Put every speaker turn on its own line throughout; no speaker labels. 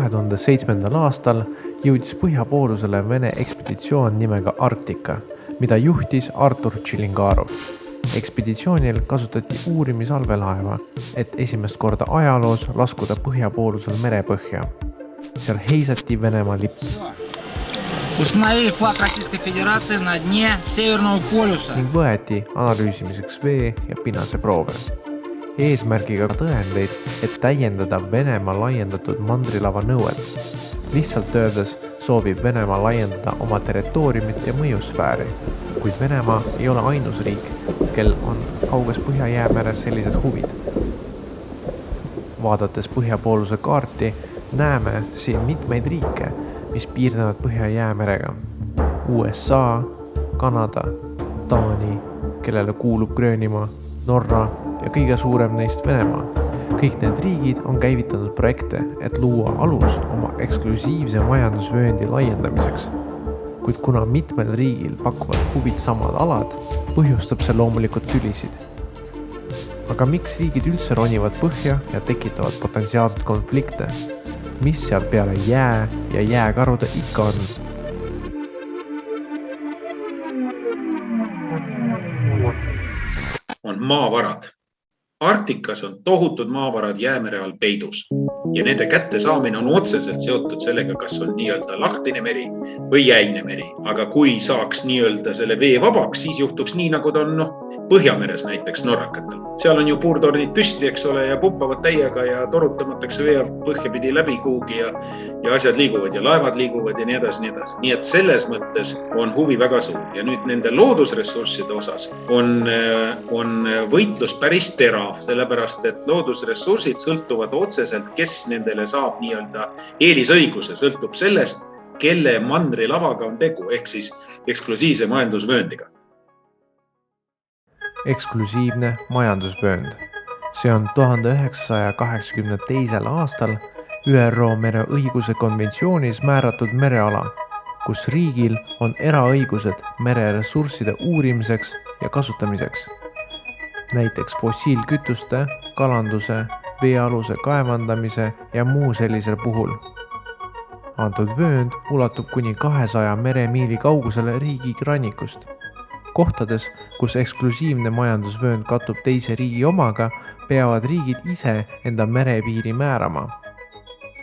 2007. aastal jõudis põhjapoolusele Vene ekspeditsioon nimega Arktika, mida juhtis Artur Tšilingarov. Ekspeditsioonil kasutati uurimisalvelaeva, et esimest korda ajaloos laskuda põhjapoolusel merepõhja. Seal heisati Venemaa lipp.
Установили флаг Российской Федерации на дне Северного полюса.
Ning võeti analüüsimiseks vee ja pinase proove. Eesmärgiga tõendeid, et täiendada Venemaa laiendatud mandrilava nõuet. Lihtsalt öeldes soovib Venemaa laiendada oma territooriumit ja mõjusfääri, kuid Venemaa ei ole ainus riik, kel on kauges Põhja-Jäämeres sellised huvid. Vaadates põhjapooluse kaarti näeme siin mitmeid riike, mis piirnevad Põhja-Jäämerega. USA, Kanada, Taani, kellele kuulub Gröönimaa, Norra ja kõige suurem neist Venemaa. Kõik need riigid on käivitanud projekte, et luua alus oma eksklusiivse majandusvööndi laiendamiseks. Kuid kuna mitmel riigil pakuvad huvid samad alad, põhjustab see loomulikult tülisid. Aga miks riigid üldse ronivad põhja ja tekitavad potentsiaalseid konflikte? Mis seal peale jää ja jääkarude ikka on?
On maavarad. Arktikas on tohutud maavarad Jäämere all peidus ja nende kätte saamine on otseselt seotud sellega, kas on nii-öelda lahtine meri või jäine meri. Aga kui saaks nii-öelda selle vee vabaks, siis juhtuks nii, nagu ta on Põhjameres näiteks norrakatel. Seal on ju puurtornid püsti, eks ole, ja pumpavad täiega ja torutamatakse vee alt põhja pidi läbi kuhugi ja asjad liiguvad ja laevad liiguvad ja nii edasi, nii edasi. Nii et selles mõttes on huvi väga suur. Ja nüüd nende loodusressursside osas on võitlus päris terav, sellepärast et loodusressursid sõltuvad otseselt, kes nendele saab nii-öelda eelisõiguse, sõltub sellest, kelle mandrilavaga on tegu, ehk siis eksklusiivse majandusvööndiga.
Eksklusiivne majandusvöönd. See on 1982. aastal ÜRO mereõiguse konventsioonis määratud mereala, kus riigil on eraõigused mereressursside uurimiseks ja kasutamiseks. Näiteks fossiilkütuste, kalanduse, veealuse kaevandamise ja muu sellisel puhul. Antud vöönd ulatub kuni 200 meremiili kaugusele riigi rannikust. Kohtades, kus eksklusiivne majandusvöönd kattub teise riigi omaga, peavad riigid ise enda merepiiri määrama.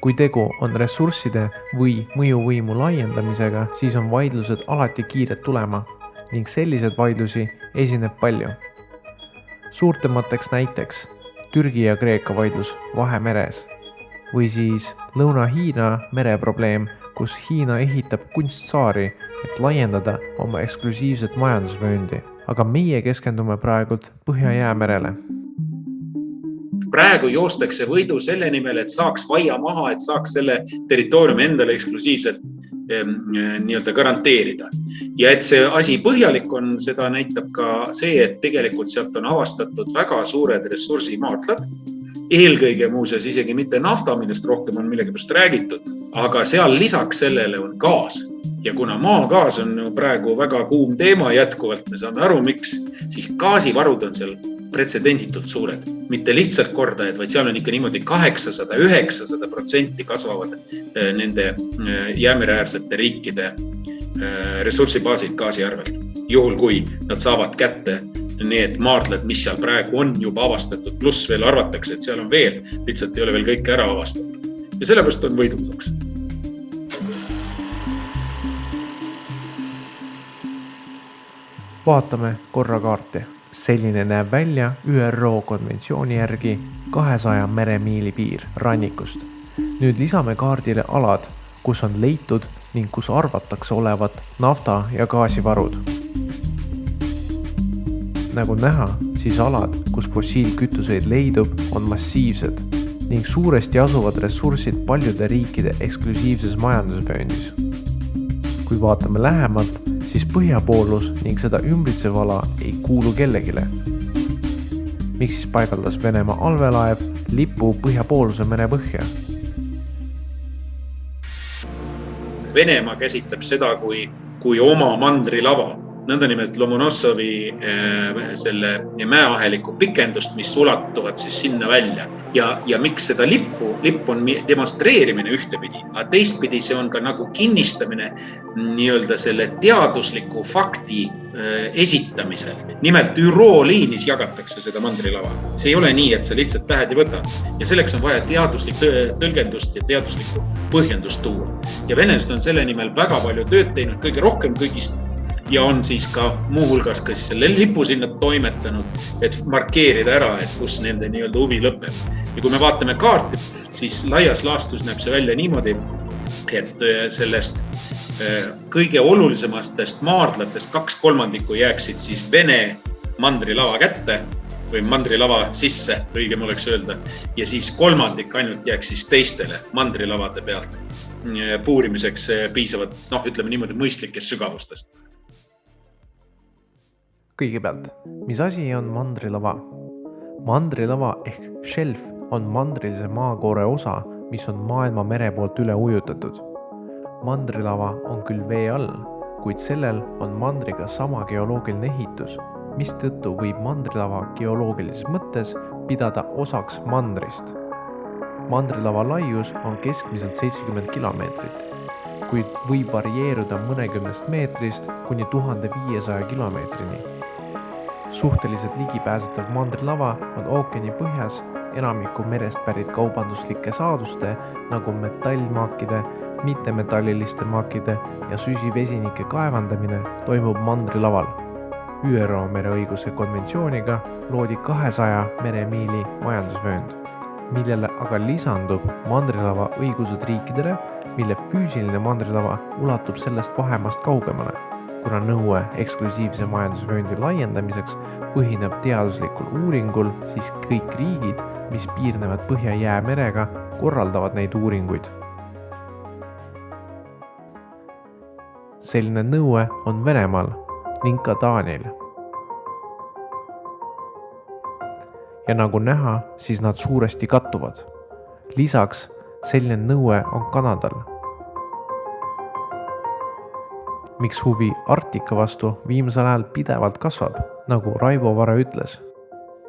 Kui tegu on ressursside või mõjuvõimu laiendamisega, siis on vaidlused alati kiired tulema ning sellised vaidlusi esineb palju. Suurtemateks näiteks Türgi ja Kreeka vaidlus Vahemeres või siis Lõuna-Hiina mereprobleem, kus Hiina ehitab kunstsaari, et laiendada oma eksklusiivset majandusvööndi. Aga meie keskendume praegult Põhja-Jäämerele.
Praegu joostakse võidu selle nimel, et saaks vaia maha, et saaks selle territooriumi endale eksklusiivselt nii-öelda garanteerida. Ja et see asi põhjalik on, seda näitab ka see, et tegelikult sealt on avastatud väga suured ressursimaardlad. Eelkõige muuseas isegi mitte nafta, millest rohkem on millegipärast räägitud, aga seal lisaks sellele on gaas. Ja kuna maagaas on praegu väga kuum teema jätkuvalt, me saame aru, miks, siis gaasivarud on seal pretsedenditult suured. Mitte lihtsalt kordajad, vaid seal on ikka niimoodi 800-900% kasvavad nende jäämereäärsete riikide ressursibaasid gaasi arvelt. Juhul kui nad saavad kätte need maardlad, mis seal praegu on juba avastatud, pluss veel arvatakse, et seal on veel, lihtsalt ei ole veel kõike ära avastatud. Ja sellepärast on võiduks.
Vaatame korra kaarti. Selline näeb välja ÜRO konventsiooni järgi 200 meremiili piir rannikust. Nüüd lisame kaardile alad, kus on leitud ning kus arvatakse olevat nafta- ja gaasivarud. Nagu näha, siis alad, kus fossiilkütuseid leidub, on massiivsed ning suuresti asuvad ressursid paljude riikide eksklusiivses majandusvööndis. Kui vaatame lähemalt, siis põhjapoolus ning seda ümbritsev ala ei kuulu kellegile. Miks siis paigaldas Venemaa allveelaev lipu põhjapooluse merepõhja?
Venemaa käsitleb seda kui oma mandrilava nõndanimelt Lomonossovi selle mäeaheliku pikendust, mis ulatuvad siis sinna välja. Ja miks seda lipp on demonstreerimine ühtepidi, aga teistpidi see on ka nagu kinnistamine nii-öelda selle teadusliku fakti esitamisel. Nimelt ÜRO liinis jagatakse seda mandrilava. See ei ole nii, et sa lihtsalt lähed ja võtad. Ja selleks on vaja teaduslik tõlgendust ja teaduslikku põhjendust tuua. Ja venelased on selle nimel väga palju tööd teinud, kõige rohkem kõigist. Ja on siis ka muuhulgas ka selle lipu sinna toimetanud, et markeerida ära, et kus nende nii-öelda huvi lõpeb. Ja kui me vaatame kaarti, siis laias laastus näeb see välja niimoodi, et sellest kõige olulisematest maardlatest 2/3 jääksid siis Vene mandrilava kätte või mandrilava sisse, õigem oleks öelda. Ja siis 1/3 ainult jääks siis teistele mandrilavade pealt puurimiseks piisavad, ütleme niimoodi mõistlikes sügavustes.
Kõigepealt, mis asi on mandrilava? Mandrilava ehk shelf on mandrilise maakoore osa, mis on maailma mere poolt üle ujutatud. Mandrilava on küll vee all, kuid sellel on mandriga sama geoloogiline ehitus, mistõttu võib mandrilava geoloogilises mõttes pidada osaks mandrist. Mandrilava laius on keskmiselt 70 kilomeetrit, kuid võib varieeruda mõnekümnest meetrist kuni 1500 kilomeetrini. Suhteliselt ligipääsetav mandrilava on ookeani põhjas enamiku merest pärit kaubanduslike saaduste nagu metallmaakide, mittemetalliliste maakide ja süsivesinike kaevandamine toimub mandrilaval. ÜRO mereõiguse konventsiooniga loodi 200 meremiili majandusvöönd, millele aga lisandub mandrilava õigused riikidele, mille füüsiline mandrilava ulatub sellest vahemast kaugemale. Kuna nõue eksklusiivse majandusvööndi laiendamiseks põhineb teaduslikul uuringul, siis kõik riigid, mis piirnevad Põhja-Jäämerega, korraldavad neid uuringuid. Selline nõue on Venemaal ning ka Taanil. Ja nagu näha, siis nad suuresti kattuvad. Lisaks selline nõue on Kanadal. Miks huvi Arktika vastu viimsel ajal pidevalt kasvab, nagu Raivo Vare ütles?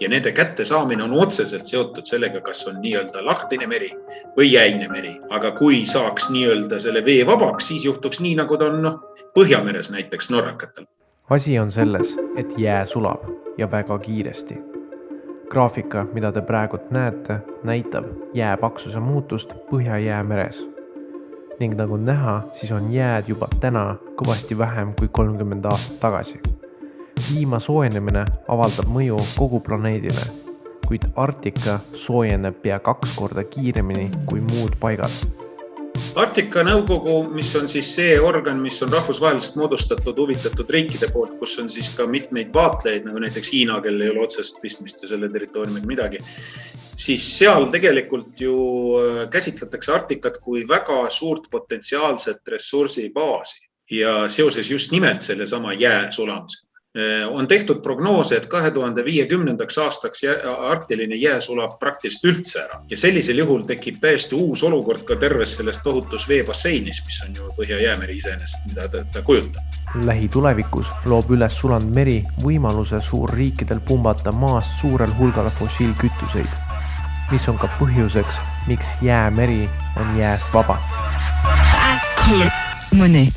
Ja nende kätte saamine on otseselt seotud sellega, kas on nii-öelda lahtine meri või jäine meri. Aga kui saaks nii-öelda selle vee vabaks, siis juhtuks nii, nagu ta on Põhjameres näiteks norrakatel.
Asi on selles, et jää sulab ja väga kiiresti. Graafika, mida te praegult näete, näitab jää paksuse muutust Põhja-Jäämeres. Ning nagu näha, siis on jääd juba täna kõvasti vähem kui 30 aastat tagasi. Kliima soojenemine avaldab mõju kogu planeedile, kuid Arktika soojeneb pea 2 korda kiiremini kui muud paigad.
Arktika nõukogu, mis on siis see organ, mis on rahvusvaheliselt moodustatud huvitatud riikide poolt, kus on siis ka mitmeid vaatlejaid, nagu näiteks Hiina, kel ei ole otsest pistmist ja selle territooriumiga midagi, siis seal tegelikult ju käsitletakse Arktikat kui väga suurt potentsiaalset ressursibaasi ja seoses just nimelt selle sama jää sulamisega. On tehtud prognoose, et 2050. aastaks arktiline jää sulab praktiliselt üldse ära. Ja sellisel juhul tekib täiesti uus olukord ka terves sellest tohutus veebasseinis, mis on ju Põhja-Jäämeri iseenesest, mida ta kujutab.
Lähitulevikus loob üles sulanud meri võimaluse suurriikidel pumbata maast suurel hulgal fossiilkütuseid, mis on ka põhjuseks, miks jäämeri on jääst vaba.
Mõni.